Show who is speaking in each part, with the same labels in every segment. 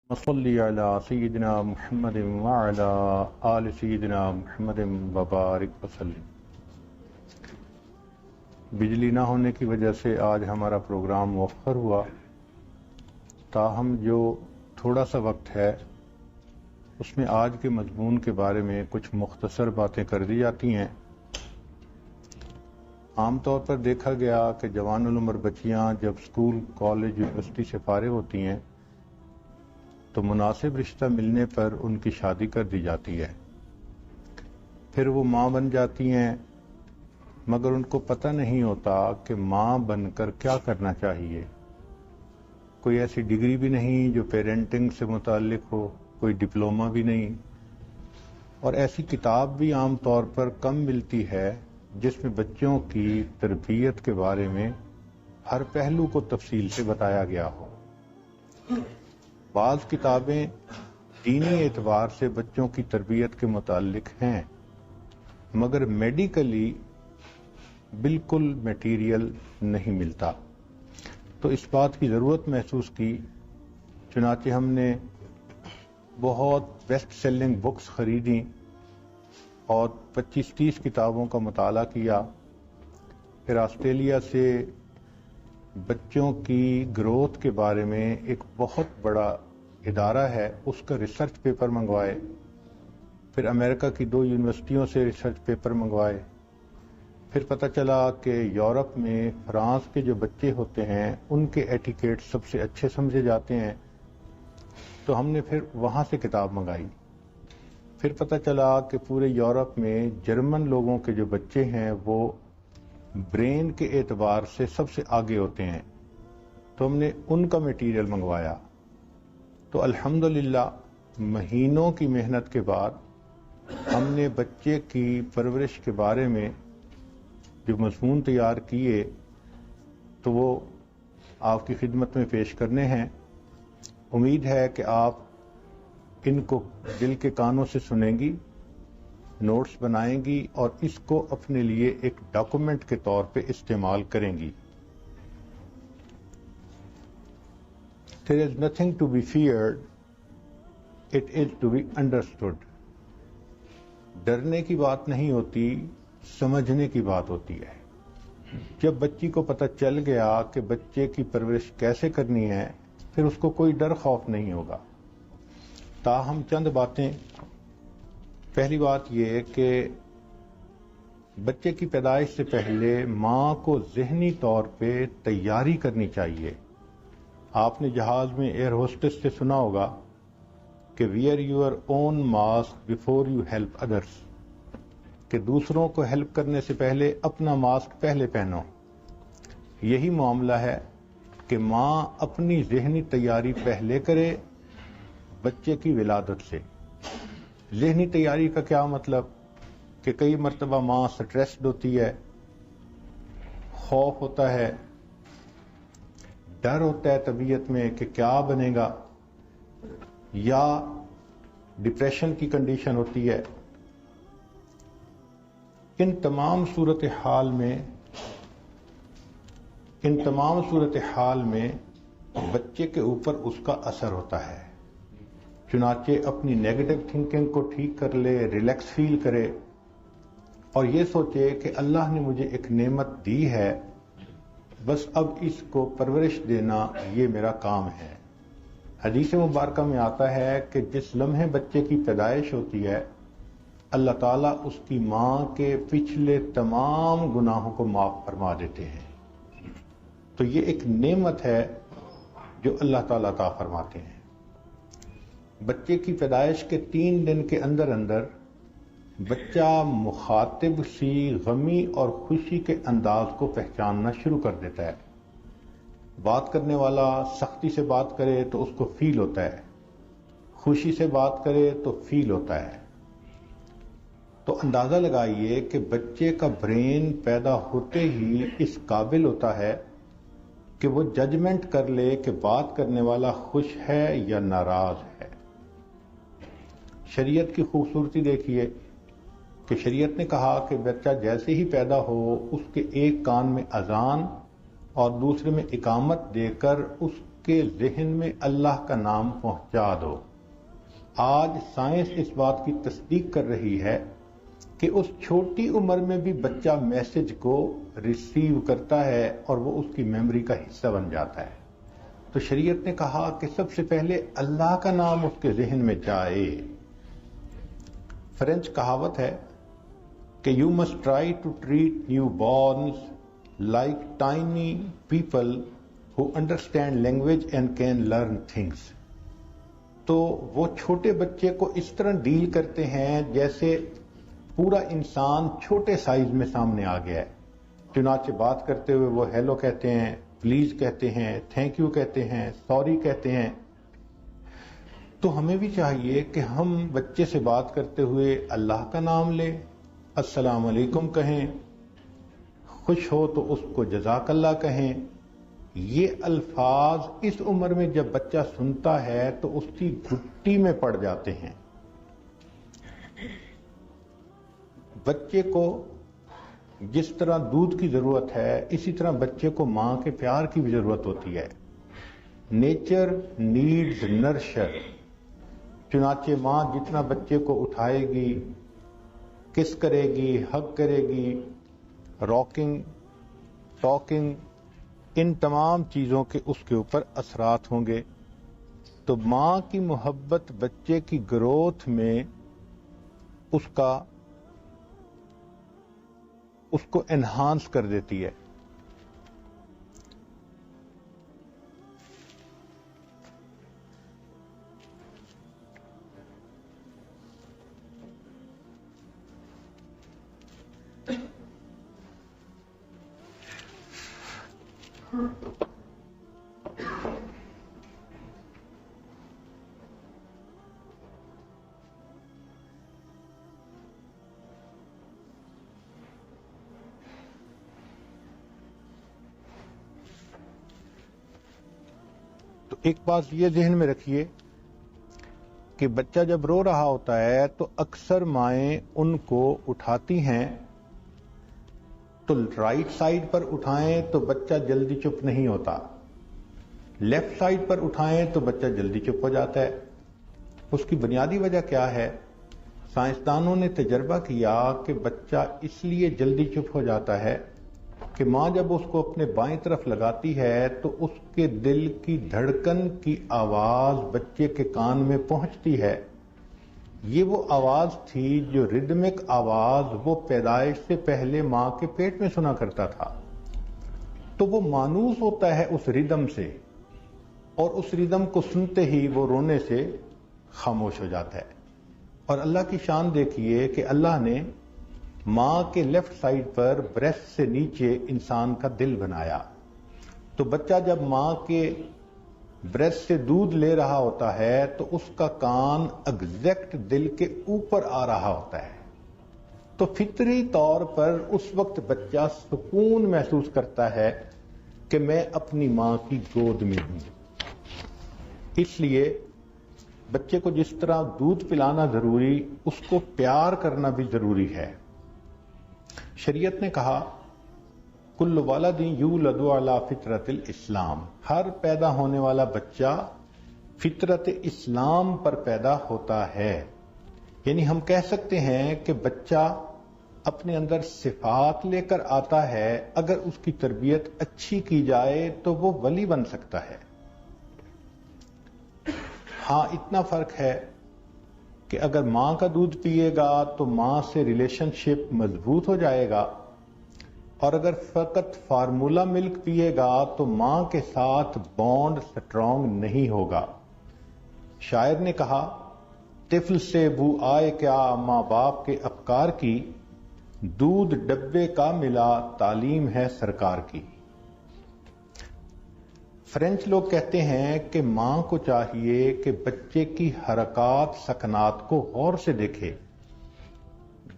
Speaker 1: صلی علی سیدنا محمد وعلی آل سیدنا محمد وبارک وسلم۔ بجلی نہ ہونے کی وجہ سے آج ہمارا پروگرام مؤخر ہوا، تاہم جو تھوڑا سا وقت ہے اس میں آج کے مضمون کے بارے میں کچھ مختصر باتیں کر دی جاتی ہیں۔ عام طور پر دیکھا گیا کہ جوان العمر بچیاں جب اسکول، کالج، یونیورسٹی سے فارغ ہوتی ہیں تو مناسب رشتہ ملنے پر ان کی شادی کر دی جاتی ہے، پھر وہ ماں بن جاتی ہیں، مگر ان کو پتہ نہیں ہوتا کہ ماں بن کر کیا کرنا چاہیے۔ کوئی ایسی ڈگری بھی نہیں جو پیرنٹنگ سے متعلق ہو، کوئی ڈپلومہ بھی نہیں، اور ایسی کتاب بھی عام طور پر کم ملتی ہے جس میں بچوں کی تربیت کے بارے میں ہر پہلو کو تفصیل سے بتایا گیا ہو۔ بعض کتابیں دینی اعتبار سے بچوں کی تربیت کے متعلق ہیں، مگر میڈیکلی بالکل میٹیریل نہیں ملتا، تو اس بات کی ضرورت محسوس کی، چنانچہ ہم نے بہت بیسٹ سیلنگ بکس خریدیں اور 25-30 کتابوں کا مطالعہ کیا۔ پھر آسٹریلیا سے بچوں کی گروتھ کے بارے میں ایک بہت بڑا ادارہ ہے، اس کا ریسرچ پیپر منگوائے، پھر امریکہ کی 2 یونیورسٹیوں سے ریسرچ پیپر منگوائے، پھر پتہ چلا کہ یورپ میں فرانس کے جو بچے ہوتے ہیں ان کے ایٹیکیٹ سب سے اچھے سمجھے جاتے ہیں، تو ہم نے پھر وہاں سے کتاب منگائی۔ پھر پتہ چلا کہ پورے یورپ میں جرمن لوگوں کے جو بچے ہیں وہ برین کے اعتبار سے سب سے آگے ہوتے ہیں، تو ہم نے ان کا میٹیریل منگوایا۔ تو الحمدللہ مہینوں کی محنت کے بعد ہم نے بچے کی پرورش کے بارے میں جو مضمون تیار کیے تو وہ آپ کی خدمت میں پیش کرنے ہیں۔ امید ہے کہ آپ ان کو دل کے کانوں سے سنیں گی، نوٹس بنائیں گی اور اس کو اپنے لیے ایک ڈاکومنٹ کے طور پہ استعمال کریں گی۔ There is nothing to be feared, it is to be understood۔ ڈرنے کی بات نہیں ہوتی، سمجھنے کی بات ہوتی ہے۔ جب بچی کو پتہ چل گیا کہ بچے کی پرورش کیسے کرنی ہے، پھر اس کو کوئی ڈر خوف نہیں ہوگا۔ تاہم چند باتیں۔ پہلی بات یہ کہ بچے کی پیدائش سے پہلے ماں کو ذہنی طور پہ تیاری کرنی چاہیے۔ آپ نے جہاز میں ایئر ہوسٹس سے سنا ہوگا کہ wear your own mask before you help others, کہ دوسروں کو ہیلپ کرنے سے پہلے اپنا ماسک پہلے پہنو۔ یہی معاملہ ہے کہ ماں اپنی ذہنی تیاری پہلے کرے بچے کی ولادت سے۔ ذہنی تیاری کا کیا مطلب کہ کئی مرتبہ ماں سٹریسڈ ہوتی ہے، خوف ہوتا ہے، ڈر ہوتا ہے طبیعت میں کہ کیا بنے گا، یا ڈپریشن کی کنڈیشن ہوتی ہے۔ ان تمام صورتحال میں بچے کے اوپر اس کا اثر ہوتا ہے، چنانچہ اپنی نیگیٹو تھنکنگ کو ٹھیک کر لے، ریلیکس فیل کرے اور یہ سوچے کہ اللہ نے مجھے ایک نعمت دی ہے، بس اب اس کو پرورش دینا یہ میرا کام ہے۔ حدیث مبارکہ میں آتا ہے کہ جس لمحے بچے کی پیدائش ہوتی ہے اللہ تعالیٰ اس کی ماں کے پچھلے تمام گناہوں کو معاف فرما دیتے ہیں۔ تو یہ ایک نعمت ہے جو اللہ تعالیٰ عطا فرماتے ہیں۔ بچے کی پیدائش کے 3 دن کے اندر بچہ مخاطب سی غمی اور خوشی کے انداز کو پہچاننا شروع کر دیتا ہے۔ بات کرنے والا سختی سے بات کرے تو اس کو فیل ہوتا ہے، خوشی سے بات کرے تو فیل ہوتا ہے۔ تو اندازہ لگائیے کہ بچے کا برین پیدا ہوتے ہی اس قابل ہوتا ہے کہ وہ ججمنٹ کر لے کہ بات کرنے والا خوش ہے یا ناراض ہے۔ شریعت کی خوبصورتی دیکھیے کہ شریعت نے کہا کہ بچہ جیسے ہی پیدا ہو اس کے ایک کان میں اذان اور دوسرے میں اقامت دے کر اس کے ذہن میں اللہ کا نام پہنچا دو۔ آج سائنس اس بات کی تصدیق کر رہی ہے کہ اس چھوٹی عمر میں بھی بچہ میسج کو ریسیو کرتا ہے اور وہ اس کی میموری کا حصہ بن جاتا ہے۔ تو شریعت نے کہا کہ سب سے پہلے اللہ کا نام اس کے ذہن میں جائے۔ فرینچ کہاوت ہے کہ you must try to treat newborns like tiny people who understand language and can learn things. تو وہ چھوٹے بچے کو اس طرح ڈیل کرتے ہیں جیسے پورا انسان چھوٹے سائز میں سامنے آ گیا ہے۔ چنانچہ بات کرتے ہوئے وہ ہیلو کہتے ہیں، پلیز کہتے ہیں، تھینک یو کہتے ہیں، سوری کہتے ہیں۔ تو ہمیں بھی چاہیے کہ ہم بچے سے بات کرتے ہوئے اللہ کا نام لیں، السلام علیکم کہیں، خوش ہو تو اس کو جزاک اللہ کہیں۔ یہ الفاظ اس عمر میں جب بچہ سنتا ہے تو اس کی گھٹی میں پڑ جاتے ہیں۔ بچے کو جس طرح دودھ کی ضرورت ہے اسی طرح بچے کو ماں کے پیار کی بھی ضرورت ہوتی ہے۔ Nature needs nurture. چنانچہ ماں جتنا بچے کو اٹھائے گی، کس کرے گی، ہگ کرے گی، راکنگ، ٹاکنگ، ان تمام چیزوں کے اس کے اوپر اثرات ہوں گے۔ تو ماں کی محبت بچے کی گروتھ میں اس کو انہانس کر دیتی ہے۔ تو ایک بات یہ ذہن میں رکھیے کہ بچہ جب رو رہا ہوتا ہے تو اکثر مائیں ان کو اٹھاتی ہیں تو رائٹ سائڈ پر اٹھائیں تو بچہ جلدی چپ نہیں ہوتا، لیفٹ سائڈ پر اٹھائیں تو بچہ جلدی چپ ہو جاتا ہے۔ اس کی بنیادی وجہ کیا ہے؟ سائنسدانوں نے تجربہ کیا کہ بچہ اس لیے جلدی چپ ہو جاتا ہے کہ ماں جب اس کو اپنے بائیں طرف لگاتی ہے تو اس کے دل کی دھڑکن کی آواز بچے کے کان میں پہنچتی ہے۔ یہ وہ آواز تھی جو ردمک آواز وہ پیدائش سے پہلے ماں کے پیٹ میں سنا کرتا تھا۔ تو وہ مانوس ہوتا ہے اس ردم سے، اور اس ردم کو سنتے ہی وہ رونے سے خاموش ہو جاتا ہے۔ اور اللہ کی شان دیکھیے کہ اللہ نے ماں کے لیفٹ سائڈ پر بریسٹ سے نیچے انسان کا دل بنایا۔ تو بچہ جب ماں کے بریسٹ سے دودھ لے رہا ہوتا ہے تو اس کا کان ایگزیکٹ دل کے اوپر آ رہا ہوتا ہے۔ تو فطری طور پر اس وقت بچہ سکون محسوس کرتا ہے کہ میں اپنی ماں کی گود میں ہوں۔ اس لیے بچے کو جس طرح دودھ پلانا ضروری، اس کو پیار کرنا بھی ضروری ہے۔ شریعت نے کہا کل والد یولد علی فطرت الاسلام، ہر پیدا ہونے والا بچہ فطرت اسلام پر پیدا ہوتا ہے۔ یعنی ہم کہہ سکتے ہیں کہ بچہ اپنے اندر صفات لے کر آتا ہے، اگر اس کی تربیت اچھی کی جائے تو وہ ولی بن سکتا ہے۔ ہاں اتنا فرق ہے کہ اگر ماں کا دودھ پیے گا تو ماں سے ریلیشن شپ مضبوط ہو جائے گا، اور اگر فقط فارمولا ملک پیے گا تو ماں کے ساتھ بانڈ سٹرونگ نہیں ہوگا۔ شاعر نے کہا طفل سے بو آئے کیا ماں باپ کے افکار کی، دودھ ڈبے کا ملا تعلیم ہے سرکار کی۔ فرینچ لوگ کہتے ہیں کہ ماں کو چاہیے کہ بچے کی حرکات سکنات کو غور سے دیکھے۔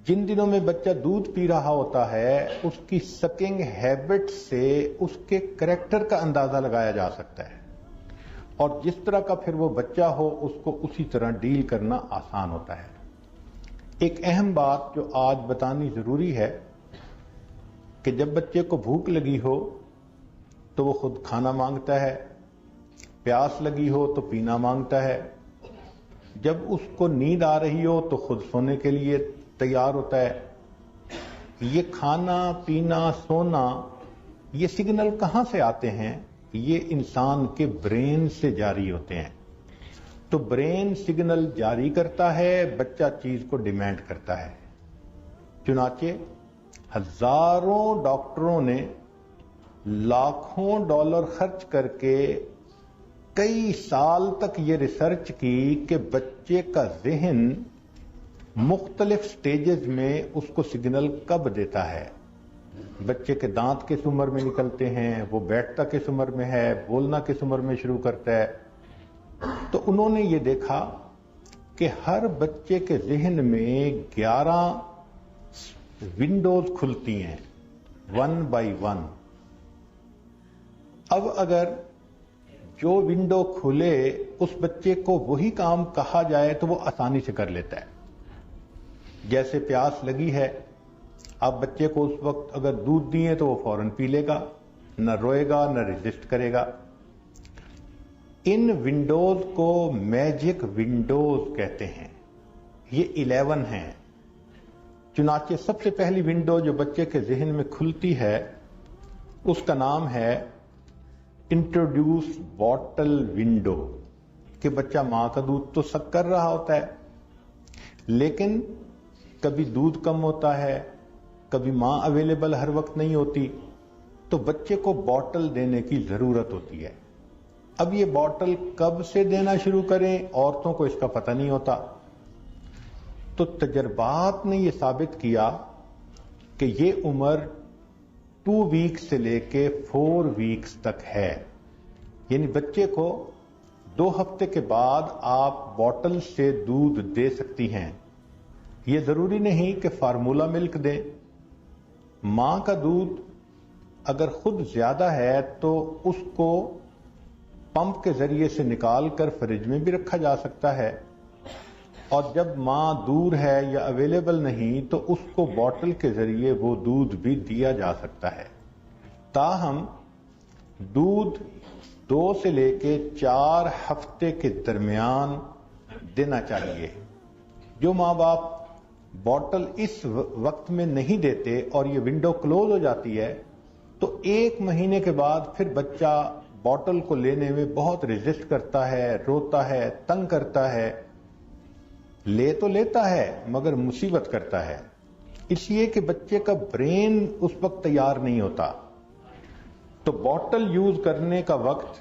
Speaker 1: جن دنوں میں بچہ دودھ پی رہا ہوتا ہے اس کی سکنگ ہیبٹ سے اس کے کریکٹر کا اندازہ لگایا جا سکتا ہے، اور جس طرح کا پھر وہ بچہ ہو اس کو اسی طرح ڈیل کرنا آسان ہوتا ہے۔ ایک اہم بات جو آج بتانی ضروری ہے کہ جب بچے کو بھوک لگی ہو تو وہ خود کھانا مانگتا ہے، پیاس لگی ہو تو پینا مانگتا ہے، جب اس کو نیند آ رہی ہو تو خود سونے کے لیے تیار ہوتا ہے۔ یہ کھانا پینا سونا، یہ سگنل کہاں سے آتے ہیں؟ یہ انسان کے برین سے جاری ہوتے ہیں۔ تو برین سگنل جاری کرتا ہے، بچہ چیز کو ڈیمانڈ کرتا ہے۔ چنانچہ ہزاروں ڈاکٹروں نے لاکھوں ڈالر خرچ کر کے کئی سال تک یہ ریسرچ کی کہ بچے کا ذہن مختلف سٹیجز میں اس کو سگنل کب دیتا ہے۔ بچے کے دانت کس عمر میں نکلتے ہیں، وہ بیٹھتا کس عمر میں ہے، بولنا کس عمر میں شروع کرتا ہے۔ تو انہوں نے یہ دیکھا کہ ہر بچے کے ذہن میں 11 ونڈوز کھلتی ہیں، 1 بائی 1۔ اب اگر جو ونڈو کھلے اس بچے کو وہی کام کہا جائے تو وہ آسانی سے کر لیتا ہے۔ جیسے پیاس لگی ہے، آپ بچے کو اس وقت اگر دودھ دیے تو وہ فوراً پی لے گا، نہ روئے گا نہ ریزسٹ کرے گا۔ ان ونڈوز کو میجک ونڈوز کہتے ہیں، یہ 11 ہیں۔ چنانچہ سب سے پہلی ونڈو جو بچے کے ذہن میں کھلتی ہے اس کا نام ہے انٹروڈیوس باٹل ونڈو، کہ بچہ ماں کا دودھ تو سک کر رہا ہوتا ہے، لیکن کبھی دودھ کم ہوتا ہے، کبھی ماں اویلیبل ہر وقت نہیں ہوتی، تو بچے کو باٹل دینے کی ضرورت ہوتی ہے۔ اب یہ باٹل کب سے دینا شروع کریں، عورتوں کو اس کا پتہ نہیں ہوتا۔ تو تجربات نے یہ ثابت کیا کہ یہ عمر 2 ویکس سے لے کے 4 ویکس تک ہے، یعنی بچے کو 2 ہفتے کے بعد آپ باٹل سے دودھ دے سکتی ہیں۔ یہ ضروری نہیں کہ فارمولا ملک دیں۔ ماں کا دودھ اگر خود زیادہ ہے تو اس کو پمپ کے ذریعے سے نکال کر فریج میں بھی رکھا جا سکتا ہے، اور جب ماں دور ہے یا اویلیبل نہیں تو اس کو باٹل کے ذریعے وہ دودھ بھی دیا جا سکتا ہے۔ تاہم دودھ 2 سے لے کے 4 ہفتے کے درمیان دینا چاہیے۔ جو ماں باپ باٹل اس وقت میں نہیں دیتے اور یہ ونڈو کلوز ہو جاتی ہے تو 1 مہینے کے بعد پھر بچہ باٹل کو لینے میں بہت ریزسٹ کرتا ہے، روتا ہے، تنگ کرتا ہے، لے تو لیتا ہے مگر مصیبت کرتا ہے، اس لیے کہ بچے کا برین اس وقت تیار نہیں ہوتا۔ تو باٹل یوز کرنے کا وقت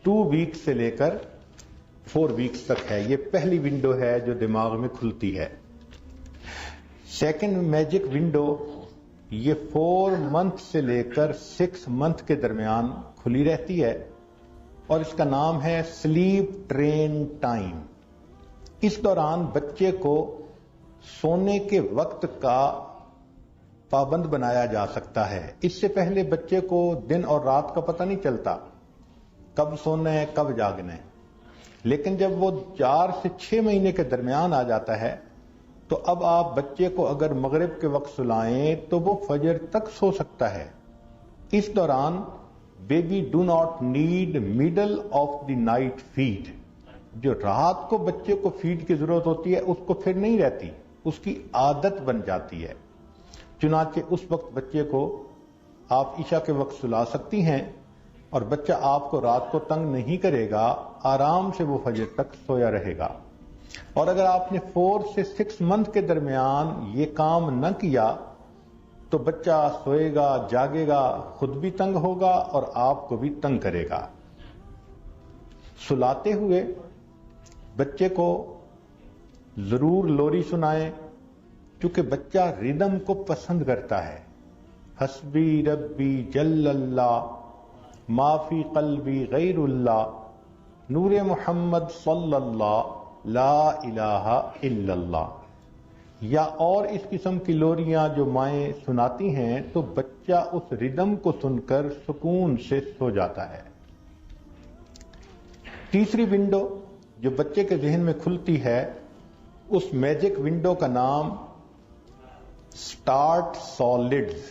Speaker 1: 2 ویکس سے لے کر 4 ویکس تک ہے۔ یہ پہلی ونڈو ہے جو دماغ میں کھلتی ہے۔ سیکنڈ میجک ونڈو یہ 4 منتھ سے لے کر 6 منتھ کے درمیان کھلی رہتی ہے، اور اس کا نام ہے سلیپ ٹرین ٹائم۔ اس دوران بچے کو سونے کے وقت کا پابند بنایا جا سکتا ہے۔ اس سے پہلے بچے کو دن اور رات کا پتہ نہیں چلتا، کب سونا ہے کب جاگنا ہے، لیکن جب وہ 4 سے 6 مہینے کے درمیان آ جاتا ہے تو اب آپ بچے کو اگر مغرب کے وقت سلائیں تو وہ فجر تک سو سکتا ہے۔ اس دوران baby do not need middle of the night feed. جو رات کو بچے کو فیڈ کی ضرورت ہوتی ہے اس کو پھر نہیں رہتی، اس کی عادت بن جاتی ہے۔ چنانچہ اس وقت بچے کو آپ عشاء کے وقت سلا سکتی ہیں اور بچہ آپ کو رات کو تنگ نہیں کرے گا، آرام سے وہ فجر تک سویا رہے گا۔ اور اگر آپ نے 4 سے 6 منتھ کے درمیان یہ کام نہ کیا تو بچہ سوئے گا، جاگے گا، خود بھی تنگ ہوگا اور آپ کو بھی تنگ کرے گا۔ سلاتے ہوئے بچے کو ضرور لوری سنائیں، کیونکہ بچہ ردم کو پسند کرتا ہے۔ حسبی ربی جل اللہ، ما فی قلبی غیر اللہ، نور محمد صلی اللہ، لا الہ الا اللہ، یا اور اس قسم کی لوریاں جو مائیں سناتی ہیں تو بچہ اس ردم کو سن کر سکون سے سو جاتا ہے۔ تیسری ونڈو جو بچے کے ذہن میں کھلتی ہے اس میجک ونڈو کا نام سٹارٹ سالڈز،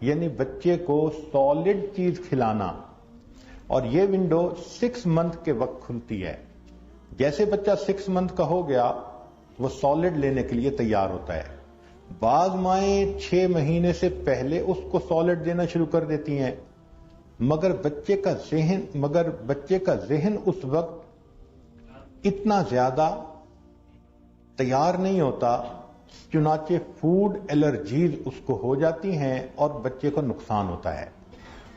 Speaker 1: یعنی بچے کو سالڈ چیز کھلانا۔ اور یہ ونڈو 6 منتھ کے وقت کھلتی ہے. جیسے بچہ 6 منتھ کا ہو گیا وہ سالڈ لینے کے لیے تیار ہوتا ہے. بعض مائیں 6 مہینے سے پہلے اس کو سالڈ دینا شروع کر دیتی ہیں، مگر بچے کا ذہن اس وقت اتنا زیادہ تیار نہیں ہوتا، چنانچہ فوڈ الرجیز اس کو ہو جاتی ہیں اور بچے کو نقصان ہوتا ہے.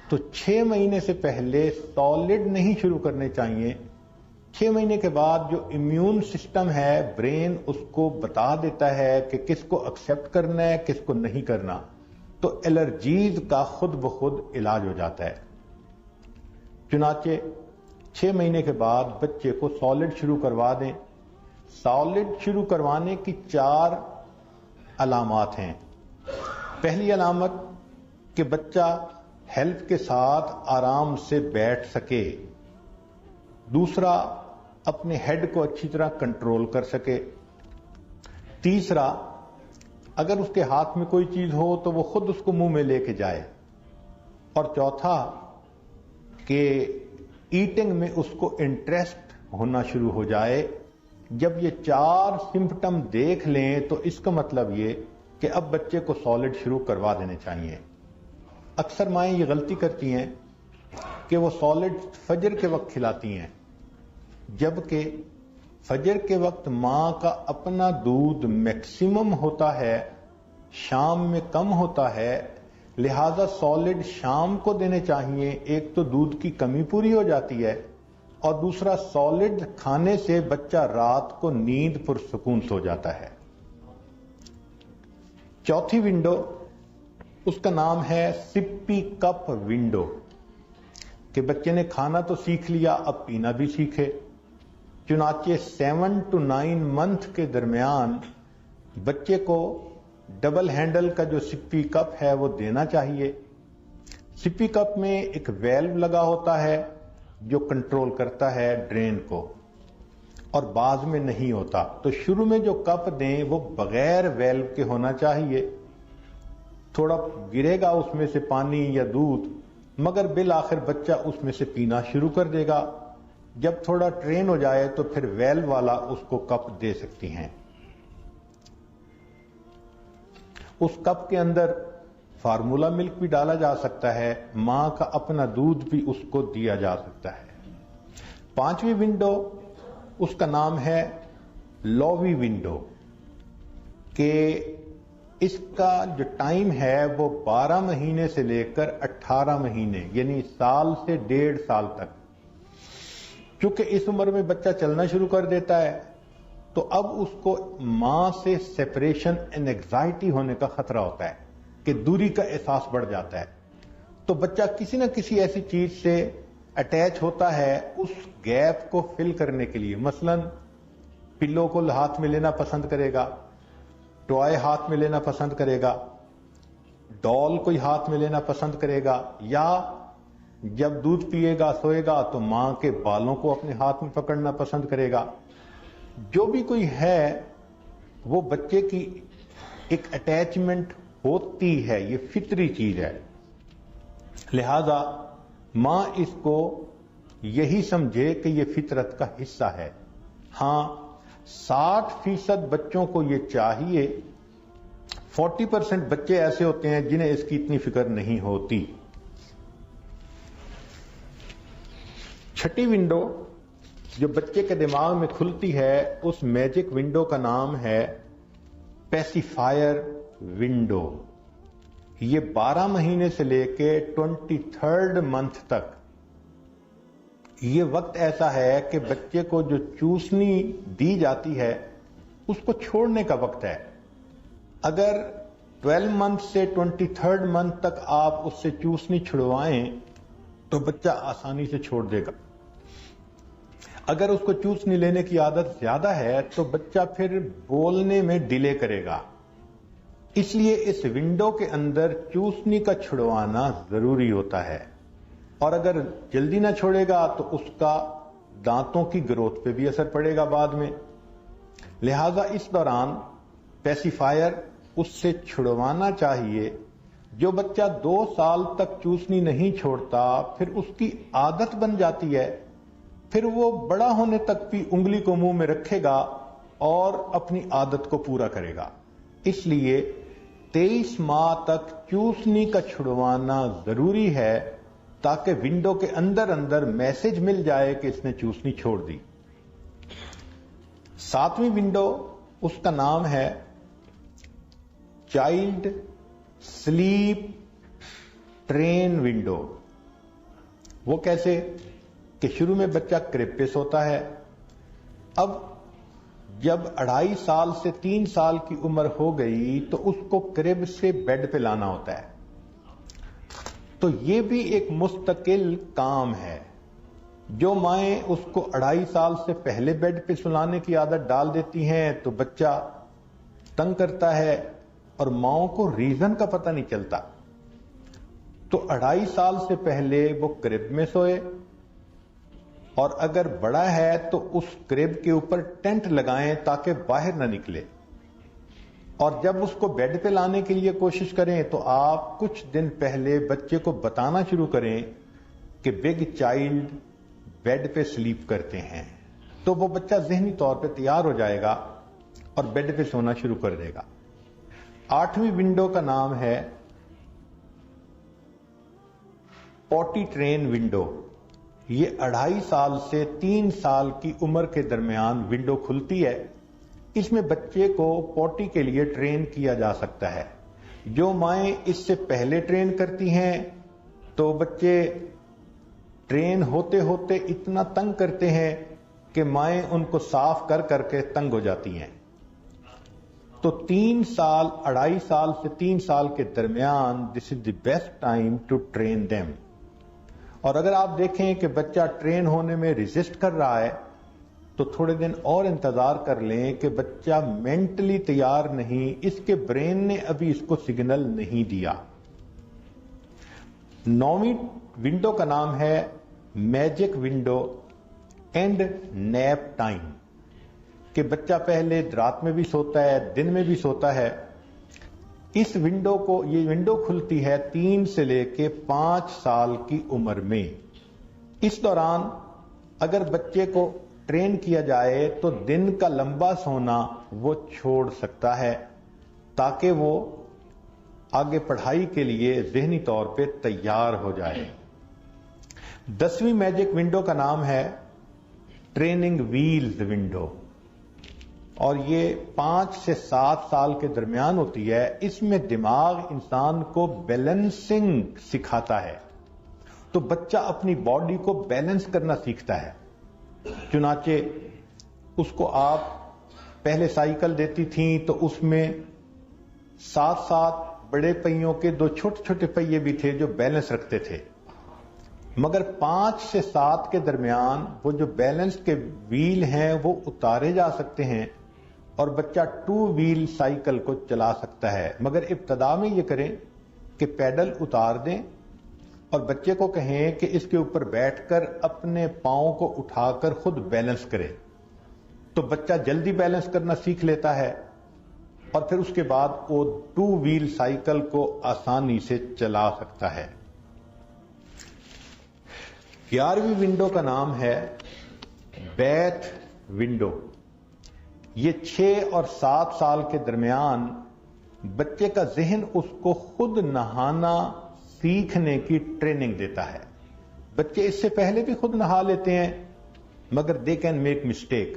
Speaker 1: تو 6 مہینے سے پہلے سالڈ نہیں شروع کرنے چاہیے. 6 مہینے کے بعد جو امیون سسٹم ہے، برین اس کو بتا دیتا ہے کہ کس کو ایکسپٹ کرنا ہے کس کو نہیں کرنا، تو الرجیز کا خود بخود علاج ہو جاتا ہے. چنانچہ 6 مہینے کے بعد بچے کو سالڈ شروع کروا دیں. سالڈ شروع کروانے کی 4 علامات ہیں. پہلی علامت کہ بچہ ہیلپ کے ساتھ آرام سے بیٹھ سکے. دوسرا، اپنے ہیڈ کو اچھی طرح کنٹرول کر سکے. تیسرا، اگر اس کے ہاتھ میں کوئی چیز ہو تو وہ خود اس کو منہ میں لے کے جائے. اور چوتھا کہ ایٹنگ میں اس کو انٹرسٹ ہونا شروع ہو جائے. جب یہ 4 سمپٹم دیکھ لیں تو اس کا مطلب یہ کہ اب بچے کو سالڈ شروع کروا دینے چاہیے. اکثر مائیں یہ غلطی کرتی ہیں کہ وہ سالڈ فجر کے وقت کھلاتی ہیں، جبکہ فجر کے وقت ماں کا اپنا دودھ میکسیمم ہوتا ہے، شام میں کم ہوتا ہے، لہذا سالڈ شام کو دینے چاہیے. ایک تو دودھ کی کمی پوری ہو جاتی ہے اور دوسرا سالڈ کھانے سے بچہ رات کو نیند پرسکون سو جاتا ہے. چوتھی ونڈو، اس کا نام ہے سپی کپ ونڈو، کہ بچے نے کھانا تو سیکھ لیا اب پینا بھی سیکھے. چنانچہ 7 to 9 منتھ کے درمیان بچے کو ڈبل ہینڈل کا جو سپی کپ ہے وہ دینا چاہیے. سپی کپ میں ایک ویلو لگا ہوتا ہے جو کنٹرول کرتا ہے ڈرین کو، اور بعض میں نہیں ہوتا. تو شروع میں جو کپ دیں وہ بغیر ویلو کے ہونا چاہیے. تھوڑا گرے گا اس میں سے پانی یا دودھ، مگر بالآخر بچہ اس میں سے پینا شروع کر دے گا. جب تھوڑا ٹرین ہو جائے تو پھر ویلو والا اس کو کپ دے سکتی ہیں. اس کپ کے اندر فارمولا ملک بھی ڈالا جا سکتا ہے، ماں کا اپنا دودھ بھی اس کو دیا جا سکتا ہے. 5ویں ونڈو، اس کا نام ہے لووی ونڈو، کہ اس کا جو ٹائم ہے وہ 12 مہینے سے لے کر 18 مہینے یعنی سال سے 1.5 سال تک. چونکہ اس عمر میں بچہ چلنا شروع کر دیتا ہے تو اب اس کو ماں سے سیپریشن اینڈ اینگزائٹی ہونے کا خطرہ ہوتا ہے کہ دوری کا احساس بڑھ جاتا ہے. تو بچہ کسی نہ کسی ایسی چیز سے اٹیچ ہوتا ہے اس گیپ کو فل کرنے کے لیے. مثلا پلو کو ہاتھ میں لینا پسند کرے گا، ٹوائے ہاتھ میں لینا پسند کرے گا، ڈال کوئی ہاتھ میں لینا پسند کرے گا، یا جب دودھ پیے گا سوئے گا تو ماں کے بالوں کو اپنے ہاتھ میں پکڑنا پسند کرے گا. جو بھی کوئی ہے وہ بچے کی ایک اٹیچمنٹ ہوتی ہے، یہ فطری چیز ہے. لہذا ماں اس کو یہی سمجھے کہ یہ فطرت کا حصہ ہے. ہاں 60% بچوں کو یہ چاہیے، 40% بچے ایسے ہوتے ہیں جنہیں اس کی اتنی فکر نہیں ہوتی. 6ٹھی ونڈو جو بچے کے دماغ میں کھلتی ہے اس میجک ونڈو کا نام ہے پیسیفائر ونڈو. یہ 12 مہینے سے لے کے 23rd منتھ تک یہ وقت ایسا ہے کہ بچے کو جو چوسنی دی جاتی ہے اس کو چھوڑنے کا وقت ہے. اگر 12 منتھ سے 23rd منتھ تک آپ اس سے چوسنی چھڑوائیں تو بچہ آسانی سے چھوڑ دے گا. اگر اس کو چوسنی لینے کی عادت زیادہ ہے تو بچہ پھر بولنے میں ڈیلے کرے گا. اس لیے اس ونڈو کے اندر چوسنی کا چھڑوانا ضروری ہوتا ہے، اور اگر جلدی نہ چھوڑے گا تو اس کا دانتوں کی گروتھ پہ بھی اثر پڑے گا بعد میں. لہذا اس دوران پیسیفائر اس سے چھڑوانا چاہیے جو بچہ 2 سال تک چوسنی نہیں چھوڑتا پھر اس کی عادت بن جاتی ہے، پھر وہ بڑا ہونے تک بھی انگلی کو منہ میں رکھے گا اور اپنی عادت کو پورا کرے گا۔ اس لیے 23 ماہ تک چوسنی کا چھڑوانا ضروری ہے تاکہ ونڈو کے اندر اندر میسج مل جائے کہ اس نے چوسنی چھوڑ دی۔ 7ویں ونڈو، اس کا نام ہے چائلڈ سلیپ ٹرین ونڈو۔ وہ کیسے کہ شروع میں بچہ کرب پہ سوتا ہے، اب جب 2.5 سال سے 3 سال کی عمر ہو گئی تو اس کو کرب سے بیڈ پہ لانا ہوتا ہے۔ تو یہ بھی ایک مستقل کام ہے۔ جو مائیں اس کو 2.5 سال سے پہلے بیڈ پہ سلانے کی عادت ڈال دیتی ہیں تو بچہ تنگ کرتا ہے اور ماؤں کو ریزن کا پتہ نہیں چلتا، تو 2.5 سال سے پہلے وہ کرب میں سوئے، اور اگر بڑا ہے تو اس کرب کے اوپر ٹینٹ لگائیں تاکہ باہر نہ نکلے، اور جب اس کو بیڈ پہ لانے کے لیے کوشش کریں تو آپ کچھ دن پہلے بچے کو بتانا شروع کریں کہ بگ چائلڈ بیڈ پہ سلیپ کرتے ہیں، تو وہ بچہ ذہنی طور پہ تیار ہو جائے گا اور بیڈ پہ سونا شروع کر دے گا۔ 8ویں ونڈو کا نام ہے پوٹی ٹرین ونڈو۔ یہ 2.5 سال سے 3 سال کی عمر کے درمیان ونڈو کھلتی ہے۔ اس میں بچے کو پوٹی کے لیے ٹرین کیا جا سکتا ہے۔ جو مائیں اس سے پہلے ٹرین کرتی ہیں تو بچے ٹرین ہوتے ہوتے اتنا تنگ کرتے ہیں کہ مائیں ان کو صاف کر کر کے تنگ ہو جاتی ہیں۔ تو 3 سال 2.5 سال سے 3 سال کے درمیان this is the best time to train them. اور اگر آپ دیکھیں کہ بچہ ٹرین ہونے میں ریزسٹ کر رہا ہے تو تھوڑے دن اور انتظار کر لیں کہ بچہ مینٹلی تیار نہیں، اس کے برین نے ابھی اس کو سگنل نہیں دیا۔ 9ویں ونڈو کا نام ہے magic window and nap time, کہ بچہ پہلے رات میں بھی سوتا ہے، دن میں بھی سوتا ہے۔ اس ونڈو کو، یہ ونڈو کھلتی ہے 3 سے لے کے 5 سال کی عمر میں۔ اس دوران اگر بچے کو ٹرین کیا جائے تو دن کا لمبا سونا وہ چھوڑ سکتا ہے تاکہ وہ آگے پڑھائی کے لیے ذہنی طور پہ تیار ہو جائے۔ 10ویں میجک ونڈو کا نام ہے ٹریننگ ویلز ونڈو، اور یہ 5 سے 7 سال کے درمیان ہوتی ہے۔ اس میں دماغ انسان کو بیلنسنگ سکھاتا ہے، تو بچہ اپنی باڈی کو بیلنس کرنا سیکھتا ہے۔ چنانچہ اس کو آپ پہلے سائیکل دیتی تھیں تو اس میں 7 بڑے پہیوں کے 2 چھوٹے چھوٹے پہیے بھی تھے جو بیلنس رکھتے تھے، مگر 5 سے 7 کے درمیان وہ جو بیلنس کے ویل ہیں وہ اتارے جا سکتے ہیں اور بچہ 2 ویل سائیکل کو چلا سکتا ہے۔ مگر ابتدا میں یہ کریں کہ پیڈل اتار دیں اور بچے کو کہیں کہ اس کے اوپر بیٹھ کر اپنے پاؤں کو اٹھا کر خود بیلنس کرے، تو بچہ جلدی بیلنس کرنا سیکھ لیتا ہے اور پھر اس کے بعد وہ 2 ویل سائیکل کو آسانی سے چلا سکتا ہے۔ 11ویں ونڈو کا نام ہے بیتھ ونڈو۔ یہ 6 اور 7 سال کے درمیان بچے کا ذہن اس کو خود نہانا سیکھنے کی ٹریننگ دیتا ہے۔ بچے اس سے پہلے بھی خود نہا لیتے ہیں مگر دے کین میک مسٹیک،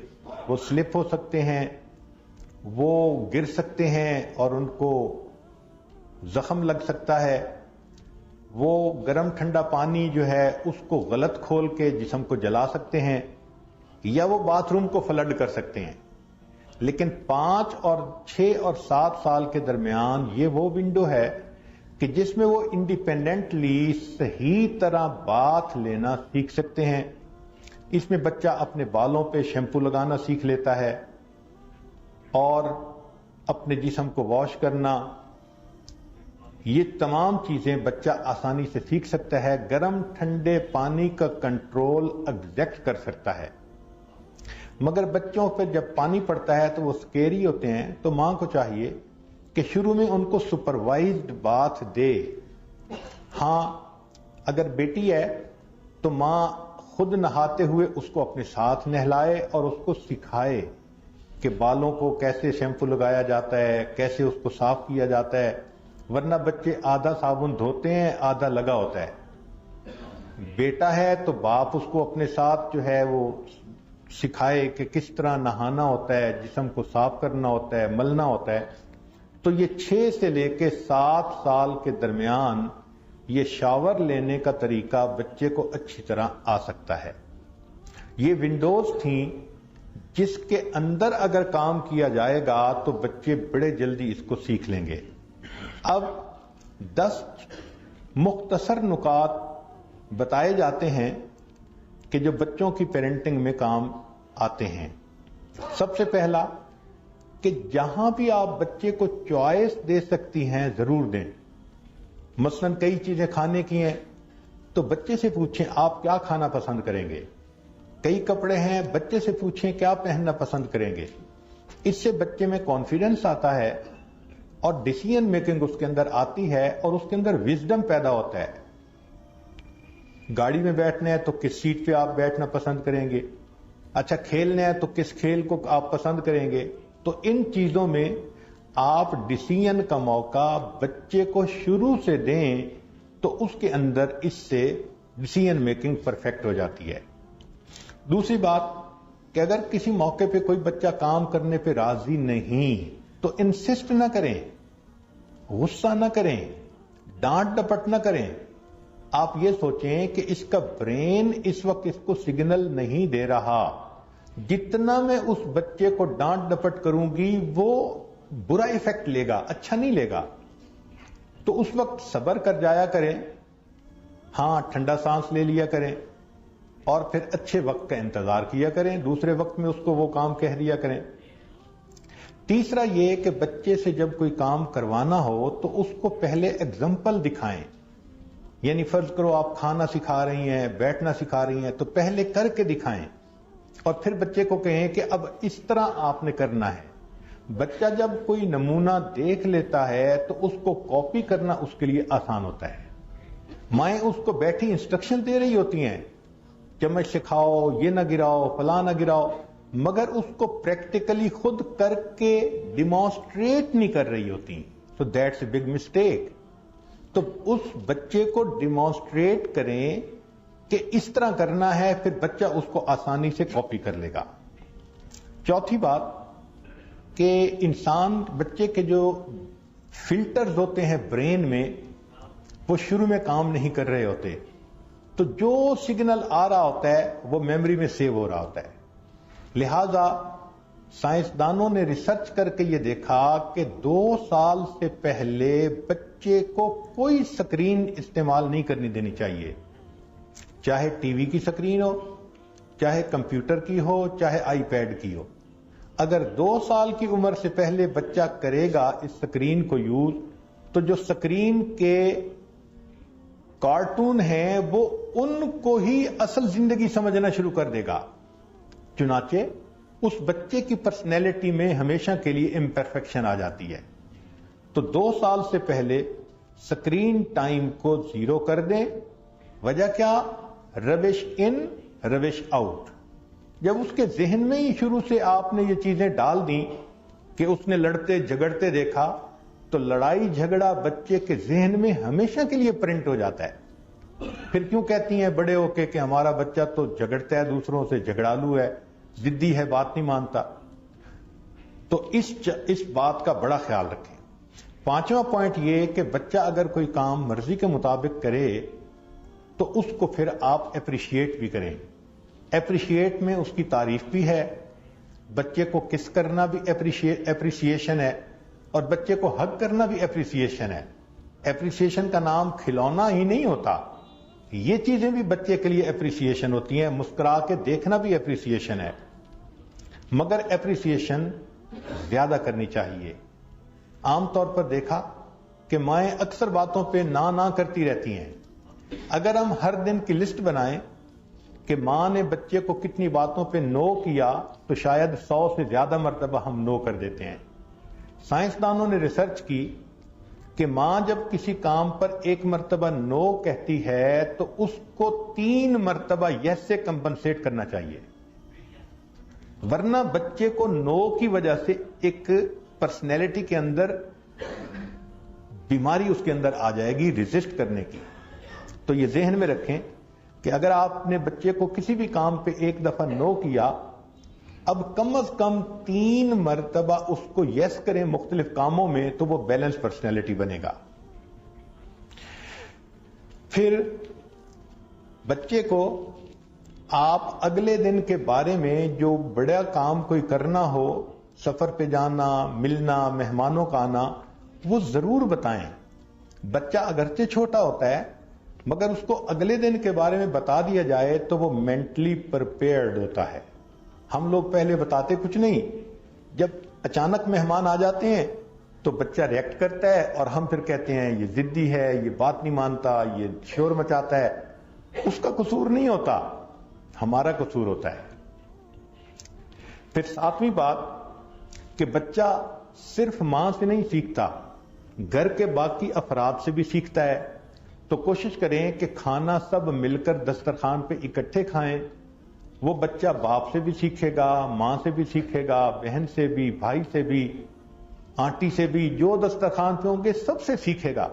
Speaker 1: وہ سلپ ہو سکتے ہیں، وہ گر سکتے ہیں اور ان کو زخم لگ سکتا ہے، وہ گرم ٹھنڈا پانی جو ہے اس کو غلط کھول کے جسم کو جلا سکتے ہیں، یا وہ باتھ روم کو فلڈ کر سکتے ہیں۔ لیکن 5 اور 6 اور 7 سال کے درمیان یہ وہ ونڈو ہے کہ جس میں وہ انڈیپینڈنٹلی صحیح طرح باتھ لینا سیکھ سکتے ہیں۔ اس میں بچہ اپنے بالوں پہ شیمپو لگانا سیکھ لیتا ہے اور اپنے جسم کو واش کرنا، یہ تمام چیزیں بچہ آسانی سے سیکھ سکتا ہے۔ گرم ٹھنڈے پانی کا کنٹرول ایگزیکٹ کر سکتا ہے۔ مگر بچوں پہ جب پانی پڑتا ہے تو وہ سکیری ہوتے ہیں، تو ماں کو چاہیے کہ شروع میں ان کو سپروائزڈ باتھ دے. ہاں اگر بیٹی ہے تو ماں خود نہاتے ہوئے اس کو اپنے ساتھ نہلائے اور اس کو سکھائے کہ بالوں کو کیسے شیمپو لگایا جاتا ہے, کیسے اس کو صاف کیا جاتا ہے. ورنہ بچے آدھا صابن دھوتے ہیں, آدھا لگا ہوتا ہے. بیٹا ہے تو باپ اس کو اپنے ساتھ جو ہے وہ سکھائے کہ کس طرح نہانا ہوتا ہے, جسم کو صاف کرنا ہوتا ہے, ملنا ہوتا ہے. تو یہ 6 سے لے کے 7 سال کے درمیان یہ شاور لینے کا طریقہ بچے کو اچھی طرح آ سکتا ہے. یہ ونڈوز تھیں جس کے اندر اگر کام کیا جائے گا تو بچے بڑے جلدی اس کو سیکھ لیں گے. اب 10 مختصر نکات بتائے جاتے ہیں کہ جو بچوں کی پیرنٹنگ میں کام آتے ہیں. سب سے پہلا کہ جہاں بھی آپ بچے کو چوائس دے سکتی ہیں ضرور دیں. مثلا کئی چیزیں کھانے کی ہیں تو بچے سے پوچھیں آپ کیا کھانا پسند کریں گے. کئی کپڑے ہیں, بچے سے پوچھیں کیا پہننا پسند کریں گے. اس سے بچے میں کانفیڈنس آتا ہے اور ڈیسیژن میکنگ اس کے اندر آتی ہے اور اس کے اندر وزڈم پیدا ہوتا ہے. گاڑی میں بیٹھنا ہے تو کس سیٹ پہ آپ بیٹھنا پسند کریں گے. اچھا کھیلنا ہے تو کس کھیل کو آپ پسند کریں گے. تو ان چیزوں میں آپ ڈیسیژن کا موقع بچے کو شروع سے دیں تو اس کے اندر اس سے ڈیسیژن میکنگ پرفیکٹ ہو جاتی ہے. دوسری بات کہ اگر کسی موقع پہ کوئی بچہ کام کرنے پہ راضی نہیں تو انسسٹ نہ کریں, غصہ نہ کریں, ڈانٹ ڈپٹ نہ کریں. آپ یہ سوچیں کہ اس کا برین اس وقت اس کو سگنل نہیں دے رہا. جتنا میں اس بچے کو ڈانٹ ڈپٹ کروں گی وہ برا ایفیکٹ لے گا, اچھا نہیں لے گا. تو اس وقت صبر کر جایا کریں, ہاں ٹھنڈا سانس لے لیا کریں اور پھر اچھے وقت کا انتظار کیا کریں. دوسرے وقت میں اس کو وہ کام کہہ دیا کریں. تیسرا یہ کہ بچے سے جب کوئی کام کروانا ہو تو اس کو پہلے اگزامپل دکھائیں. یعنی فرض کرو آپ کھانا سکھا رہی ہیں, بیٹھنا سکھا رہی ہیں, تو پہلے کر کے دکھائیں اور پھر بچے کو کہیں کہ اب اس طرح آپ نے کرنا ہے. بچہ جب کوئی نمونہ دیکھ لیتا ہے تو اس کو کاپی کرنا اس کے لیے آسان ہوتا ہے. مائیں اس کو بیٹھی انسٹرکشن دے رہی ہوتی ہیں, چمچ سکھاؤ, یہ نہ گراؤ, فلاں نہ گراؤ, مگر اس کو پریکٹیکلی خود کر کے ڈیمانسٹریٹ نہیں کر رہی ہوتی. So that's a big mistake. تو اس بچے کو ڈیمانسٹریٹ کریں کہ اس طرح کرنا ہے, پھر بچہ اس کو آسانی سے کاپی کر لے گا. چوتھی بات کہ انسان بچے کے جو فلٹرز ہوتے ہیں برین میں وہ شروع میں کام نہیں کر رہے ہوتے, تو جو سگنل آ رہا ہوتا ہے وہ میموری میں سیو ہو رہا ہوتا ہے. لہذا سائنسدانوں نے ریسرچ کر کے یہ دیکھا کہ 2 سال سے پہلے بچے کو کوئی سکرین استعمال نہیں کرنی دینی چاہیے, چاہے ٹی وی کی سکرین ہو, چاہے کمپیوٹر کی ہو, چاہے آئی پیڈ کی ہو. اگر 2 سال کی عمر سے پہلے بچہ کرے گا اس سکرین کو یوز تو جو سکرین کے کارٹون ہیں وہ ان کو ہی اصل زندگی سمجھنا شروع کر دے گا. چنانچہ اس بچے کی پرسنالٹی میں ہمیشہ کے لیے امپرفیکشن آ جاتی ہے. تو 2 سال سے پہلے سکرین ٹائم کو 0 کر دیں. وجہ کیا؟ ربش ان ربش آؤٹ. جب اس کے ذہن میں ہی شروع سے آپ نے یہ چیزیں ڈال دیں کہ اس نے لڑتے جھگڑتے دیکھا تو لڑائی جھگڑا بچے کے ذہن میں ہمیشہ کے لیے پرنٹ ہو جاتا ہے. پھر کیوں کہتی ہیں بڑے ہو کے کہ ہمارا بچہ تو جھگڑتا ہے دوسروں سے, جھگڑالو ہے, ضدی ہے, بات نہیں مانتا. تو اس بات کا بڑا خیال رکھیں. 5واں پوائنٹ یہ کہ بچہ اگر کوئی کام مرضی کے مطابق کرے تو اس کو پھر آپ اپریشیٹ بھی کریں. اپریشیٹ میں اس کی تعریف بھی ہے, بچے کو کس کرنا بھی اپریشیشن ہے, اور بچے کو حق کرنا بھی اپریسیشن ہے. اپریسیشن کا نام کھلونا ہی نہیں ہوتا, یہ چیزیں بھی بچے کے لیے اپریسیشن ہوتی ہیں. مسکرا کے دیکھنا بھی اپریسیشن ہے, مگر اپریسیشن زیادہ کرنی چاہیے. عام طور پر دیکھا کہ مائیں اکثر باتوں پہ نہ کرتی رہتی ہیں. اگر ہم ہر دن کی لسٹ بنائیں کہ ماں نے بچے کو کتنی باتوں پہ نو کیا تو شاید 100 سے زیادہ مرتبہ ہم نو کر دیتے ہیں. سائنسدانوں نے ریسرچ کی کہ ماں جب کسی کام پر ایک مرتبہ نو کہتی ہے تو اس کو 3 مرتبہ یس سے کمپنسیٹ کرنا چاہیے، ورنہ بچے کو نو کی وجہ سے ایک پرسنالٹی کے اندر بیماری اس کے اندر آ جائے گی ریزسٹ کرنے کی۔ تو یہ ذہن میں رکھیں کہ اگر آپ نے بچے کو کسی بھی کام پہ ایک دفعہ نو کیا، اب کم از کم 3 مرتبہ اس کو یس کریں مختلف کاموں میں، تو وہ بیلنس پرسنالٹی بنے گا۔ پھر بچے کو آپ اگلے دن کے بارے میں جو بڑا کام کوئی کرنا ہو، سفر پہ جانا، ملنا، مہمانوں کا آنا، وہ ضرور بتائیں۔ بچہ اگرچہ چھوٹا ہوتا ہے مگر اس کو اگلے دن کے بارے میں بتا دیا جائے تو وہ مینٹلی پرپیئرڈ ہوتا ہے۔ ہم لوگ پہلے بتاتے کچھ نہیں، جب اچانک مہمان آ جاتے ہیں تو بچہ ریئیکٹ کرتا ہے اور ہم پھر کہتے ہیں یہ ضدی ہے، یہ بات نہیں مانتا، یہ شور مچاتا ہے۔ اس کا قصور نہیں ہوتا، ہمارا قصور ہوتا ہے۔ پھر 7ویں بات کہ بچہ صرف ماں سے نہیں سیکھتا، گھر کے باقی افراد سے بھی سیکھتا ہے۔ تو کوشش کریں کہ کھانا سب مل کر دسترخوان پہ اکٹھے کھائیں۔ وہ بچہ باپ سے بھی سیکھے گا، ماں سے بھی سیکھے گا، بہن سے بھی، بھائی سے بھی، آنٹی سے بھی، جو دسترخوان پہ ہوں گے سب سے سیکھے گا۔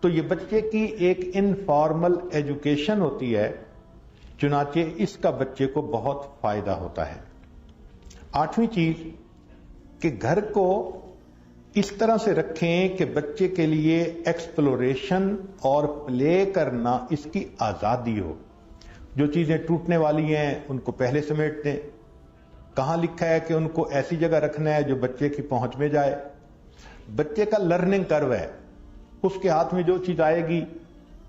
Speaker 1: تو یہ بچے کی ایک انفارمل ایجوکیشن ہوتی ہے، چنانچہ اس کا بچے کو بہت فائدہ ہوتا ہے۔ 8ویں چیز کہ گھر کو اس طرح سے رکھیں کہ بچے کے لیے ایکسپلوریشن اور پلے کرنا اس کی آزادی ہو۔ جو چیزیں ٹوٹنے والی ہیں ان کو پہلے سمیٹ دیں۔ کہاں لکھا ہے کہ ان کو ایسی جگہ رکھنا ہے جو بچے کی پہنچ میں جائے۔ بچے کا لرننگ کرو ہے، اس کے ہاتھ میں جو چیز آئے گی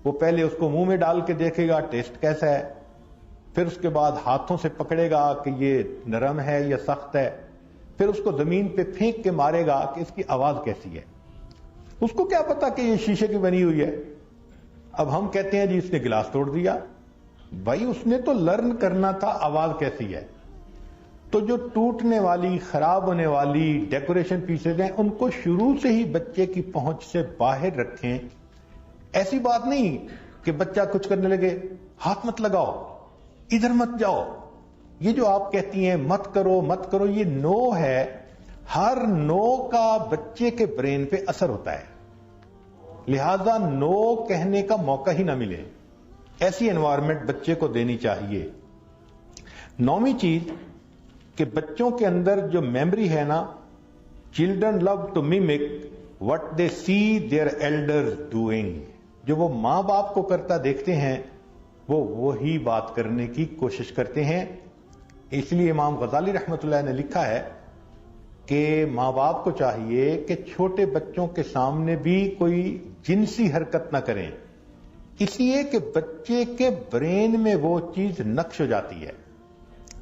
Speaker 1: وہ پہلے اس کو منہ میں ڈال کے دیکھے گا ٹیسٹ کیسا ہے، پھر اس کے بعد ہاتھوں سے پکڑے گا کہ یہ نرم ہے یا سخت ہے، پھر اس کو زمین پہ پھینک کے مارے گا کہ اس کی آواز کیسی ہے۔ اس کو کیا پتا کہ یہ شیشے کی بنی ہوئی ہے؟ اب ہم کہتے ہیں جی اس نے گلاس توڑ دیا، بھائی اس نے تو لرن کرنا تھا آواز کیسی ہے۔ تو جو ٹوٹنے والی، خراب ہونے والی ڈیکوریشن پیسز ہیں ان کو شروع سے ہی بچے کی پہنچ سے باہر رکھیں۔ ایسی بات نہیں کہ بچہ کچھ کرنے لگے ہاتھ مت لگاؤ، ادھر مت جاؤ، یہ جو آپ کہتی ہیں مت کرو مت کرو، یہ نو ہے۔ ہر نو کا بچے کے برین پہ اثر ہوتا ہے، لہذا نو کہنے کا موقع ہی نہ ملے۔ ایسی انوائرمنٹ بچے کو دینی چاہیے۔ 9ویں چیز کہ بچوں کے اندر جو میموری ہے نا، children love to mimic what they see their elders doing, جو وہ ماں باپ کو کرتا دیکھتے ہیں وہ وہی بات کرنے کی کوشش کرتے ہیں۔ اس لیے امام غزالی رحمۃ اللہ نے لکھا ہے کہ ماں باپ کو چاہیے کہ چھوٹے بچوں کے سامنے بھی کوئی جنسی حرکت نہ کریں، اس لیے کہ بچے کے برین میں وہ چیز نقش ہو جاتی ہے۔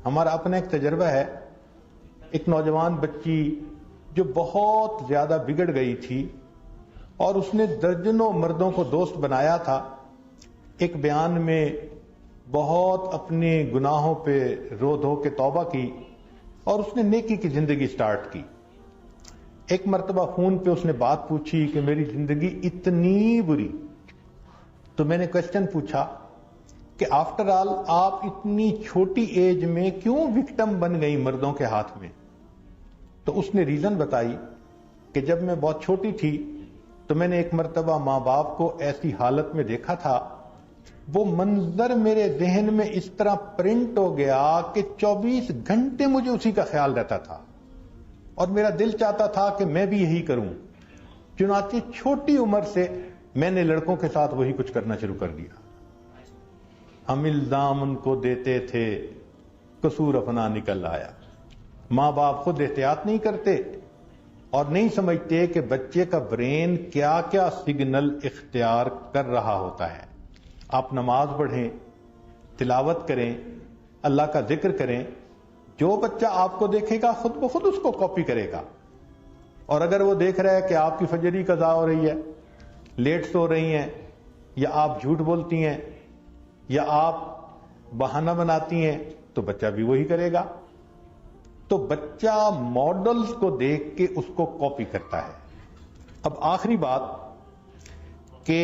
Speaker 1: ہمارا اپنا ایک تجربہ ہے، ایک نوجوان بچی جو بہت زیادہ بگڑ گئی تھی اور اس نے درجنوں مردوں کو دوست بنایا تھا، ایک بیان میں بہت اپنے گناہوں پہ رو دھو کے توبہ کی اور اس نے نیکی کی زندگی سٹارٹ کی۔ ایک مرتبہ فون پہ اس نے بات پوچھی کہ میری زندگی اتنی بری، تو میں نے کوسچن پوچھا کہ آفٹر آل آپ اتنی چھوٹی ایج میں کیوں وکٹم بن گئی مردوں کے ہاتھ میں؟ تو اس نے ریزن بتائی کہ جب میں بہت چھوٹی تھی تو میں نے ایک مرتبہ ماں باپ کو ایسی حالت میں دیکھا تھا، وہ منظر میرے ذہن میں اس طرح پرنٹ ہو گیا کہ 24 گھنٹے مجھے اسی کا خیال رہتا تھا اور میرا دل چاہتا تھا کہ میں بھی یہی کروں۔ چنانچہ چھوٹی عمر سے میں نے لڑکوں کے ساتھ وہی کچھ کرنا شروع کر دیا۔ ہم الزام ان کو دیتے تھے، قصور اپنا نکل آیا۔ ماں باپ خود احتیاط نہیں کرتے اور نہیں سمجھتے کہ بچے کا برین کیا کیا سگنل اختیار کر رہا ہوتا ہے۔ آپ نماز پڑھیں، تلاوت کریں، اللہ کا ذکر کریں، جو بچہ آپ کو دیکھے گا خود بخود اس کو کاپی کرے گا۔ اور اگر وہ دیکھ رہا ہے کہ آپ کی فجری قضا ہو رہی ہے، لیٹ سو رہی ہیں، یا آپ جھوٹ بولتی ہیں، یا آپ بہانہ بناتی ہیں، تو بچہ بھی وہی کرے گا۔ تو بچہ ماڈلز کو دیکھ کے اس کو کاپی کرتا ہے. اب آخری بات کہ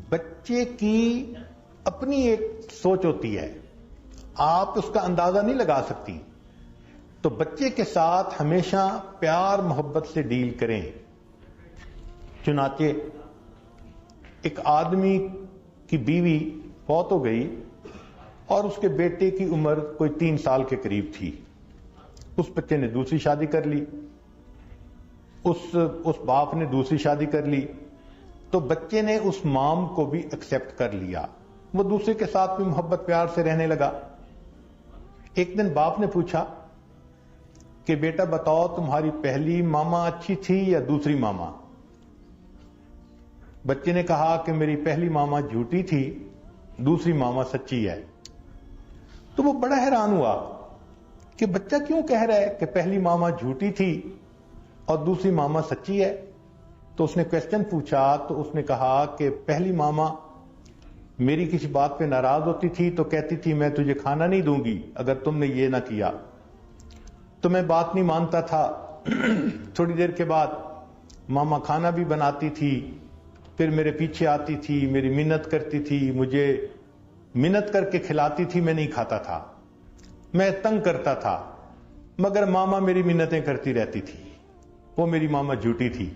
Speaker 1: بچے کی اپنی ایک سوچ ہوتی ہے، آپ اس کا اندازہ نہیں لگا سکتی. تو بچے کے ساتھ ہمیشہ پیار محبت سے ڈیل کریں. چنانچہ ایک آدمی کی بیوی فوت ہو گئی اور اس کے بیٹے کی عمر کوئی 3 سال کے قریب تھی. اس بچے نے دوسری شادی کر لی، اس باپ نے دوسری شادی کر لی. تو بچے نے اس مام کو بھی ایکسپٹ کر لیا، وہ دوسرے کے ساتھ بھی محبت پیار سے رہنے لگا. ایک دن باپ نے پوچھا کہ بیٹا بتاؤ تمہاری پہلی ماما اچھی تھی یا دوسری ماما؟ بچے نے کہا کہ میری پہلی ماما جھوٹی تھی، دوسری ماما سچی ہے. تو وہ بڑا حیران ہوا کہ بچہ کیوں کہہ رہا ہے کہ پہلی ماما جھوٹی تھی اور دوسری ماما سچی ہے. تو اس نے کویسچن پوچھا تو اس نے کہا کہ پہلی ماما میری کسی بات پہ ناراض ہوتی تھی تو کہتی تھی میں تجھے کھانا نہیں دوں گی اگر تم نے یہ نہ کیا، تو میں بات نہیں مانتا تھا. تھوڑی دیر کے بعد ماما کھانا بھی بناتی تھی، پھر میرے پیچھے آتی تھی، میری منت کرتی تھی، مجھے منت کر کے کھلاتی تھی، میں نہیں کھاتا تھا، میں تنگ کرتا تھا، مگر ماما میری منتیں کرتی رہتی تھی. وہ میری ماما جھوٹی تھی،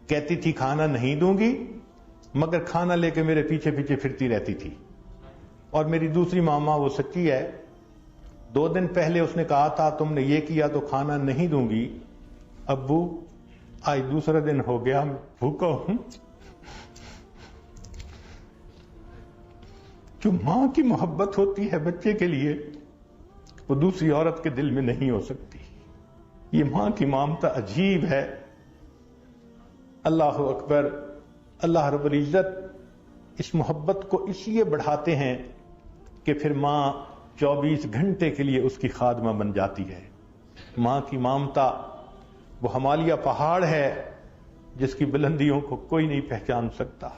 Speaker 1: کہتی تھی کھانا نہیں دوں گی مگر کھانا لے کے میرے پیچھے پیچھے پھرتی رہتی تھی. اور میری دوسری ماما وہ سچی ہے. 2 دن پہلے اس نے کہا تھا تم نے یہ کیا تو کھانا نہیں دوں گی. ابو آج دوسرا دن ہو گیا بھوکا ہوں. جو ماں کی محبت ہوتی ہے بچے کے لیے وہ دوسری عورت کے دل میں نہیں ہو سکتی. یہ ماں کی ممتا عجیب ہے. اللہ اکبر. اللہ رب العزت اس محبت کو اس لیے بڑھاتے ہیں کہ پھر ماں 24 گھنٹے کے لیے اس کی خادمہ بن جاتی ہے. ماں کی ممتا وہ ہمالیہ پہاڑ ہے جس کی بلندیوں کو کوئی نہیں پہچان سکتا.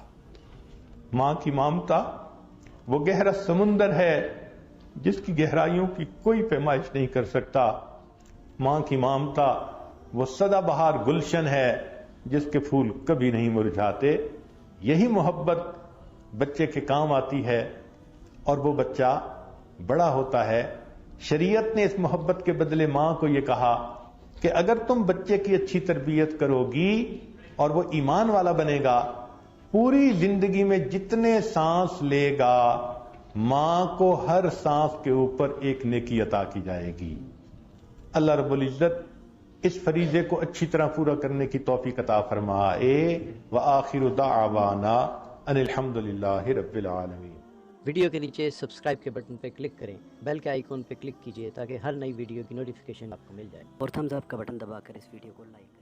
Speaker 1: ماں کی ممتا وہ گہرا سمندر ہے جس کی گہرائیوں کی کوئی پیمائش نہیں کر سکتا. ماں کی ممتا وہ سدا بہار گلشن ہے جس کے پھول کبھی نہیں مرجھاتے. یہی محبت بچے کے کام آتی ہے اور وہ بچہ بڑا ہوتا ہے. شریعت نے اس محبت کے بدلے ماں کو یہ کہا کہ اگر تم بچے کی اچھی تربیت کرو گی اور وہ ایمان والا بنے گا، پوری زندگی میں جتنے سانس لے گا ماں کو ہر سانس کے اوپر ایک نیکی عطا کی جائے گی. اللہ رب العزت اس فریضے کو اچھی طرح پورا کرنے کی توفیق عطا فرمائے. وآخر دعوانا ان الحمد للہ رب العالمین.
Speaker 2: ویڈیو کے نیچے سبسکرائب کے بٹن پہ کلک کریں، بیل کے آئیکن پہ کلک کیجئے تاکہ ہر نئی ویڈیو کی نوٹیفیکیشن آپ کو مل جائے، اور تھمز اپ کا بٹن دبا کر اس ویڈیو کو لائک کریں.